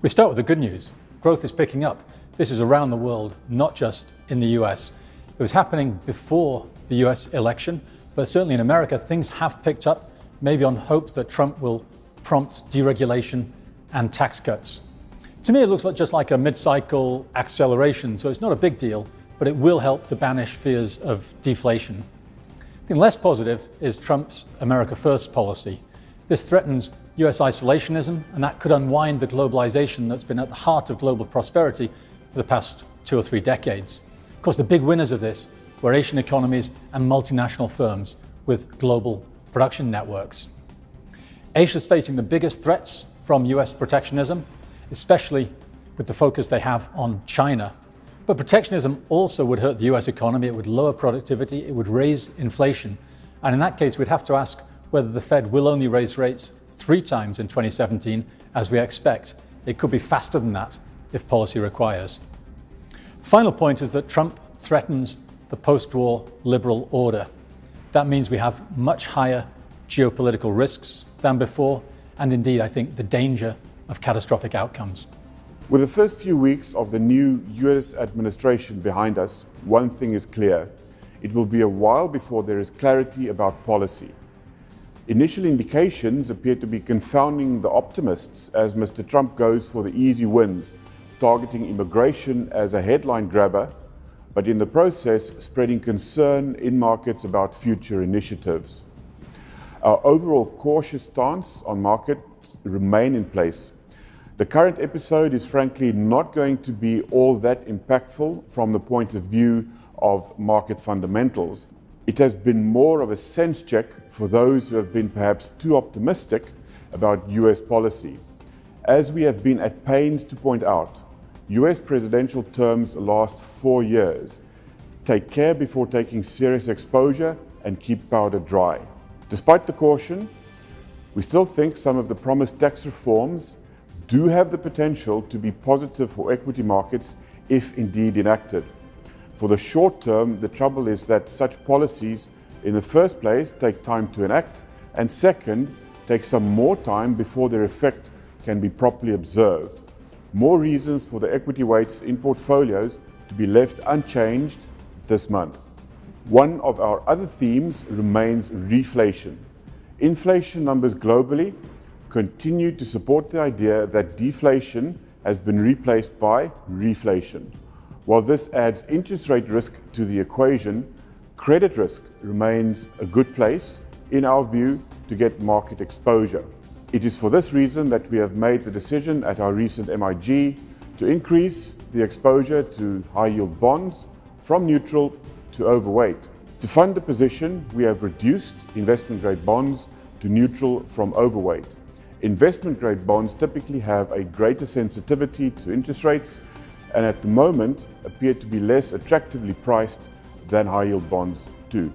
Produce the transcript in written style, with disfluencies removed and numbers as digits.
We start with the good news. Growth is picking up. This is around the world, not just in the US. It was happening before the US election, but certainly in America, things have picked up, maybe on hopes that Trump will prompt deregulation and tax cuts. To me, it looks just like a mid-cycle acceleration, so it's not a big deal, but it will help to banish fears of deflation. I think less positive is Trump's America First policy. This threatens US isolationism, and that could unwind the globalization that's been at the heart of global prosperity for the past 2 or 3 decades. Of course, the big winners of this were Asian economies and multinational firms with global production networks. Asia is facing the biggest threats from US protectionism, especially with the focus they have on China. But protectionism also would hurt the US economy. It would lower productivity, it would raise inflation. And in that case, we'd have to ask whether the Fed will only raise rates 3 times in 2017, as we expect. It could be faster than that if policy requires. Final point is that Trump threatens the post-war liberal order. That means we have much higher geopolitical risks than before, and indeed, I think, the danger of catastrophic outcomes. With the first few weeks of the new US administration behind us, one thing is clear. It will be a while before there is clarity about policy. Initial indications appear to be confounding the optimists as Mr. Trump goes for the easy wins, targeting immigration as a headline grabber, but in the process spreading concern in markets about future initiatives. Our overall cautious stance on markets remain in place. The current episode is frankly not going to be all that impactful from the point of view of market fundamentals. It has been more of a sense check for those who have been perhaps too optimistic about US policy. As we have been at pains to point out, US presidential terms last 4 years. Take care before taking serious exposure and keep powder dry. Despite the caution, we still think some of the promised tax reforms do have the potential to be positive for equity markets if indeed enacted. For the short term, the trouble is that such policies in the first place take time to enact, and second, take some more time before their effect can be properly observed. More reasons for the equity weights in portfolios to be left unchanged this month. One of our other themes remains reflation. Inflation numbers globally continue to support the idea that deflation has been replaced by reflation. While this adds interest rate risk to the equation, credit risk remains a good place, in our view, to get market exposure. It is for this reason that we have made the decision at our recent MIG to increase the exposure to high-yield bonds from neutral to overweight. To fund the position, we have reduced investment-grade bonds to neutral from overweight. Investment-grade bonds typically have a greater sensitivity to interest rates and at the moment appear to be less attractively priced than high-yield bonds do.